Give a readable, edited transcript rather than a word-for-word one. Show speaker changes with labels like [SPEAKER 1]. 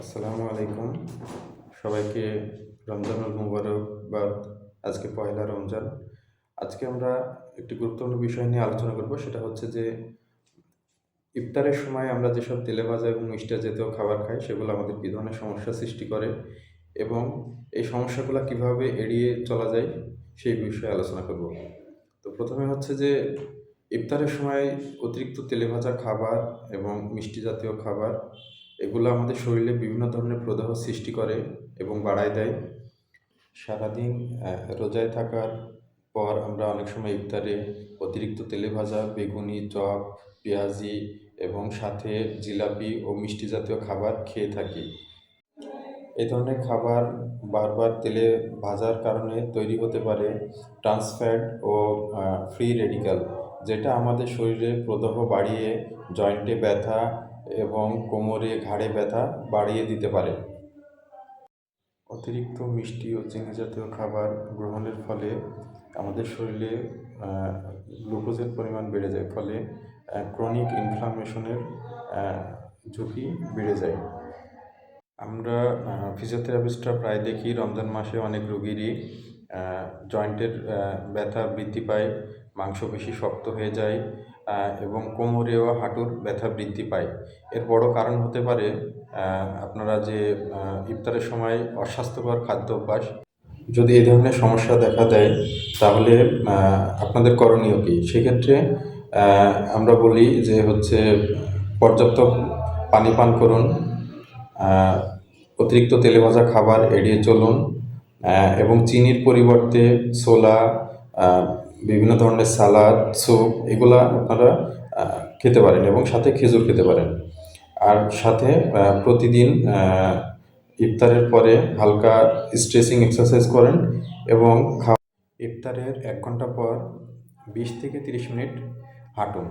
[SPEAKER 1] আসসালামু আলাইকুম। সবাইকে রমজানুল মুবারকবাদ। আজকে পহেলা রমজান। আজকে আমরা একটি গুরুত্বপূর্ণ বিষয় নিয়ে আলোচনা করব। সেটা হচ্ছে যে ইফতারের সময় আমরা যেসব তেলেভাজা এবং মিষ্টি জাতীয় খাবার খাই সেগুলো আমাদের কী ধরনের সমস্যা সৃষ্টি করে এবং এই সমস্যাগুলো কিভাবে এড়িয়ে চলা যায় সেই বিষয়ে আলোচনা করব। তো প্রথমে হচ্ছে যে ইফতারের সময় অতিরিক্ত তেলেভাজা খাবার এবং মিষ্টি জাতীয় খাবার এগুলো আমাদের শরীরে বিভিন্ন ধরনের প্রদাহ সৃষ্টি করে এবং বাড়ায় দেয়। সারাদিন রোজায় থাকার পর আমরা অনেক সময় ইফতারে অতিরিক্ত তেলেভাজা, বেগুনি, চপ, পেঁয়াজি এবং সাথে জিলাপি ও মিষ্টি জাতীয় খাবার খেয়ে থাকি। এই ধরনের খাবার বারবার তেলে ভাজার কারণে তৈরি হতে পারে ট্রান্স ফ্যাট ও ফ্রি রেডিক্যাল, যেটা আমাদের শরীরে প্রদাহ বাড়িয়ে জয়েন্টে ব্যথা এবং কোমরে, ঘাড়ে ব্যথা বাড়িয়ে দিতে পারে। অতিরিক্ত মিষ্টি ও চিনি জাতীয় খাবার গ্রহণের ফলে আমাদের শরীরে গ্লুকোজের পরিমাণ বেড়ে যায়, ফলে ক্রনিক ইনফ্লামেশনের ঝুঁকি বেড়ে যায়। আমরা ফিজিওথেরাপিস্টরা প্রায় দেখি রমজান মাসে অনেক রোগীরই জয়েন্টের ব্যথা বৃদ্ধি পায়, মাংসপেশি শক্ত হয়ে যায় এবং কোমরে ও হাঁটুর ব্যথা বৃদ্ধি পায়। এর বড় কারণ হতে পারে আপনারা যে ইফতারের সময় অস্বাস্থ্যকর খাদ্য অভ্যাস। যদি এই ধরনের সমস্যা দেখা দেয় তাহলে আপনাদের করণীয় কী? সেক্ষেত্রে আমরা বলি যে হচ্ছে পর্যাপ্ত পানি পান করুন, অতিরিক্ত তেলেভাজা খাবার এড়িয়ে চলুন এবং চিনির পরিবর্তে ছোলা, বিভিন্ন ধরনের সালাদ, স্যুপ এগুলা আপনারা খেতে পারেন এবং সাথে খেজুর খেতে পারেন। আর সাথে প্রতিদিন ইফতারের পরে হালকা স্ট্রেচিং এক্সারসাইজ করেন এবং ইফতারের 1 ঘন্টা পর 20 থেকে 30 মিনিট হাঁটুন।